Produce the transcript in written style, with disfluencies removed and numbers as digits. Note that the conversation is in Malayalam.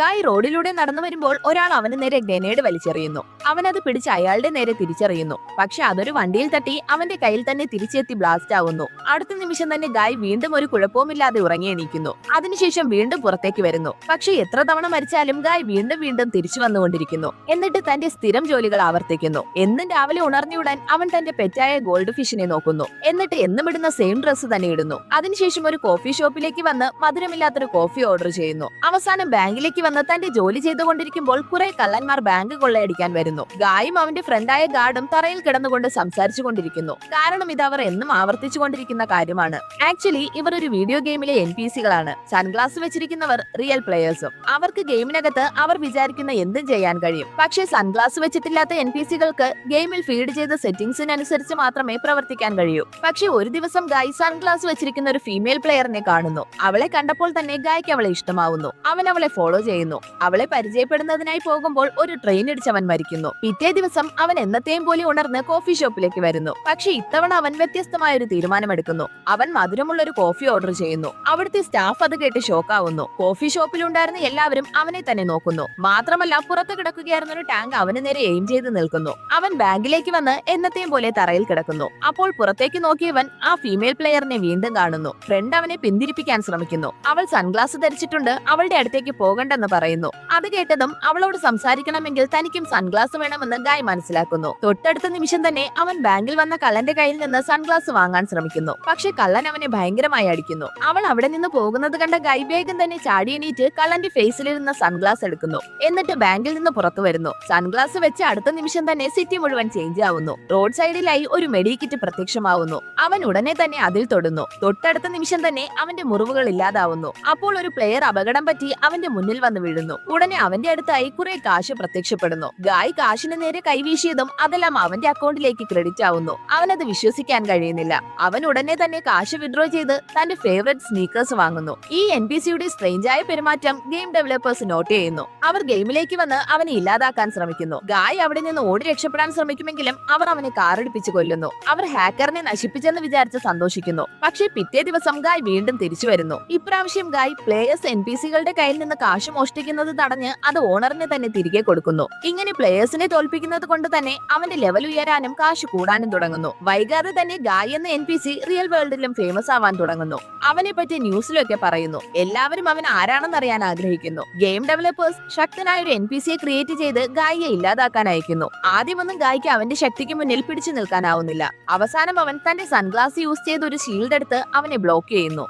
ഗായ് റോഡിലൂടെ നടന്നു വരുമ്പോൾ ഒരാൾ അവന് നേരെ ഗ്രനേഡ് വലിച്ചെറിയുന്നു. അവനത് പിടിച്ച് അയാളുടെ നേരെ തിരിച്ചറിയുന്നു. പക്ഷെ അതൊരു വണ്ടിയിൽ തട്ടി അവന്റെ കയ്യിൽ തന്നെ തിരിച്ചെത്തി ബ്ലാസ്റ്റ് ആവുന്നു. അടുത്ത നിമിഷം തന്നെ ഗായ് വീണ്ടും ഒരു കുഴപ്പവുമില്ലാതെ ഉറങ്ങി എണീക്കുന്നു. അതിനുശേഷം വീണ്ടും പുറത്തേക്ക് വരുന്നു. പക്ഷെ എത്ര തവണ മരിച്ചാലും ഗായ് വീണ്ടും വീണ്ടും തിരിച്ചു വന്നുകൊണ്ടിരിക്കുന്നു. എന്നിട്ട് തന്റെ സ്ഥിരം ജോലികൾ ആവർത്തിക്കുന്നു. എന്നും രാവിലെ ഉണർന്നയുടൻ അവൻ തന്റെ പെറ്റായ ഗോൾഡ് ഫിഷിനെ നോക്കുന്നു. എന്നിട്ട് എന്നും ഇടുന്ന സെയിം ഡ്രസ്സ് തന്നെ ഇടുന്നു. അതിനുശേഷം ഒരു കോഫി ഷോപ്പിലേക്ക് വന്ന് മധുരമില്ലാത്തൊരു കോഫി ഓർഡർ ചെയ്യുന്നു. അവസാനം ബാങ്കിലേക്ക് വന്ന് തന്റെ ജോലി ചെയ്തുകൊണ്ടിരിക്കുമ്പോൾ കുറെ കള്ളന്മാർ ബാങ്ക് കൊള്ളയടിക്കാൻ വരുന്നു. ഗായും അവന്റെ ഫ്രണ്ടായ ഗാർഡും തറയിൽ കിടന്നുകൊണ്ട് സംസാരിച്ചു കൊണ്ടിരിക്കുന്നു. കാരണം ഇത് അവർ എന്നും ആവർത്തിച്ചുകൊണ്ടിരിക്കുന്ന കാര്യമാണ്. ആക്ച്വലി ഇവർ ഒരു വീഡിയോ ഗെയിമിലെ NPC-കളാണ്. സൺഗ്ലാസ് വെച്ചിരിക്കുന്നവർ റിയൽ പ്ലേയേഴ്സും. അവർക്ക് ഗെയിമിനകത്ത് അവർ വിചാരിക്കുന്ന എന്തും ചെയ്യാൻ കഴിയും. പക്ഷേ സൺഗ്ലാസ് വെച്ചിട്ടില്ലാത്ത NPC-കൾക്ക് ഗെയിമിൽ ഫീഡ് ചെയ്ത സെറ്റിംഗ്സിനനുസരിച്ച് മാത്രമേ പ്രവർത്തിക്കാൻ കഴിയൂ. പക്ഷെ ഒരു ദിവസം ഗായ് സൺഗ്ലാസ് വെച്ചിരിക്കുന്ന ഒരു ഫീമെയിൽ പ്ലെയറിനെ കാണുന്നു. അവളെ കണ്ടപ്പോൾ തന്നെ ഗായ്ക്ക് അവളെ ഇഷ്ടമാവുന്നു. അവൻ അവളെ ഫോളോ ചെയ്യുന്നു. അവളെ പരിചയപ്പെടുന്നതിനായി പോകുമ്പോൾ ഒരു ട്രെയിൻ ഇടിച്ചവൻ മരിക്കുന്നു. പിറ്റേ ദിവസം അവൻ എന്നത്തെയും പോലെ ഉണർന്ന് കോഫി ഷോപ്പിലേക്ക് വരുന്നു. പക്ഷെ ഇത്തവണ അവൻ വ്യത്യസ്തമായ ഒരു തീരുമാനമെടുക്കുന്നു. അവൻ മധുരമുള്ള ഒരു കോഫി ഓർഡർ ചെയ്യുന്നു. അവിടുത്തെ സ്റ്റാഫ് അത് കേട്ട് ഷോക്കാവുന്നു. കോഫി ഷോപ്പിലുണ്ടായിരുന്ന എല്ലാവരും അവനെ തന്നെ നോക്കുന്നു. മാത്രമല്ല പുറത്ത് കിടക്കുകയായിരുന്ന ഒരു ടാങ്ക് അവന് നേരെ എയിം ചെയ്ത് നിൽക്കുന്നു. അവൻ ബാങ്കിലേക്ക് വന്ന് എന്നത്തെയും പോലെ തറയിൽ കിടക്കുന്നു. അപ്പോൾ പുറത്തേക്ക് നോക്കിയവൻ ആ ഫീമെയിൽ പ്ലെയറിനെ വീണ്ടും കാണുന്നു. ഫ്രണ്ട് അവനെ പിന്തിരിപ്പിക്കാൻ ശ്രമിക്കുന്നു. അവൾ സൺഗ്ലാസ് ധരിച്ചിട്ടുണ്ട്, അവളുടെ അടുത്തേക്ക് പോകണ്ടെന്ന് പറയുന്നു. അത് കേട്ടതും അവളോട് സംസാരിക്കണമെങ്കിൽ തനിക്കും സൺഗ്ലാസ് വേണമെന്ന് ഗായ് മനസ്സിലാക്കുന്നു. തൊട്ടടുത്ത നിമിഷം തന്നെ അവൻ ബാങ്കിൽ വന്ന കള്ളന്റെ കയ്യിൽ നിന്ന് സൺഗ്ലാസ് വാങ്ങാൻ ശ്രമിക്കുന്നു. പക്ഷെ കള്ളൻ അവനെ ഭയങ്കരമായി അടിക്കുന്നു. അവൾ അവിടെ നിന്ന് പോകുന്നത് കണ്ട ഗായ് വേഗം തന്നെ ചാടി എണീറ്റ് കള്ളന്റെ ഫേസിലിരുന്ന സൺഗ്ലാസ് എടുക്കുന്നു. എന്നിട്ട് ബാങ്കിൽ നിന്ന് പുറത്തു വരുന്നു. സൺഗ്ലാസ് വെച്ച് അടുത്ത നിമിഷം തന്നെ സിറ്റി മുഴുവൻ ചേഞ്ച് ആവുന്നു. റോഡ് സൈഡിലായി ഒരു മെഡിക്കിറ്റ് പ്രത്യക്ഷമാവുന്നു. അവൻ ഉടനെ തന്നെ അതിൽ തൊടുന്നു. തൊട്ടടുത്ത നിമിഷം തന്നെ അവന്റെ മുറിവുകൾ ഇല്ലാതാവുന്നു. അപ്പോൾ ഒരു പ്ലെയർ അപകടം പറ്റി അവന്റെ മുന്നിൽ വന്ന് വീഴുന്നു. ഉടനെ അവന്റെ അടുത്തായി കുറെ കാശ് പ്രത്യക്ഷപ്പെടുന്നു. ഗായ് കാശിന് നേരെ കൈവീശിയതും അതെല്ലാം അവന്റെ അക്കൗണ്ടിലേക്ക് ക്രെഡിറ്റ് ആവുന്നു. അവനത് വിശ്വസിക്കാൻ കഴിയുന്നില്ല. അവൻ ഉടനെ തന്നെ കാശ് വിഡ്രോ ചെയ്ത് തന്റെ ഫേവറേറ്റ് സ്നീക്കേഴ്സ് വാങ്ങുന്നു. ഈ NPC-യുടെ സ്ട്രേഞ്ചായ പെരുമാറ്റം ഗെയിം ഡെവലപ്പേഴ്സ് നോട്ട് ചെയ്യുന്നു. അവർ ഗെയിമിലേക്ക് വന്ന് അവനെ ഇല്ലാതാക്കാൻ ശ്രമിക്കുന്നു. ഗായ് അവിടെ നിന്ന് ഓടി രക്ഷപ്പെടാൻ ശ്രമിക്കുമെങ്കിലും അവർ അവനെ കാറടിപ്പിച്ച് കൊല്ലുന്നു. അവർ ഹാക്കറിനെ നശിപ്പിച്ചെന്ന് വിചാരിച്ച് സന്തോഷിക്കുന്നു. പക്ഷേ പിറ്റേ ദിവസം ഗായ് വീണ്ടും തിരിച്ചു വരുന്നു. ഇപ്രാവശ്യം ഗായ് പ്ലേയേഴ്സ് NPC-കളുടെ കയ്യിൽ നിന്ന് കാശ് മോഷ്ടിക്കുന്നത് തടഞ്ഞ് അത് ഓണറിന് തന്നെ തിരികെ കൊടുക്കുന്നു. ഇങ്ങനെ പ്ലേയേഴ്സിനെ തോൽപ്പിക്കുന്നത് കൊണ്ട് തന്നെ അവന്റെ ലെവൽ ഉയരാനും കാശ് കൂടാനും തുടങ്ങുന്നു. വൈകാതെ തന്നെ ഗായ് എന്ന NPC റിയൽ വേൾഡിലും ഫേമസ് ആവാൻ തുടങ്ങുന്നു. അവനെ പറ്റി ന്യൂസിലൊക്കെ പറയുന്നു. എല്ലാവരും അവൻ ആരാണെന്ന് അറിയാൻ ആഗ്രഹിക്കുന്നു. ഗെയിം ഡെവലപ്പേഴ്സ് ശക്തനായ ഒരു NPC-യെ ക്രിയേറ്റ് ചെയ്ത് ഗായിയെ ഇല്ലാതാക്കാൻ അയക്കുന്നു. ആദ്യമൊന്നും ഗായ്ക്ക് അവന്റെ ശക്തിക്ക് മുന്നിൽ പിടിച്ചു നിൽക്കാനാവുന്നില്ല. അവസാനം അവൻ തന്റെ സൺഗ്ലാസ് യൂസ് ചെയ്ത് ഒരു ഷീൽഡ് എടുത്ത് അവനെ ബ്ലോക്ക് ചെയ്യുന്നു.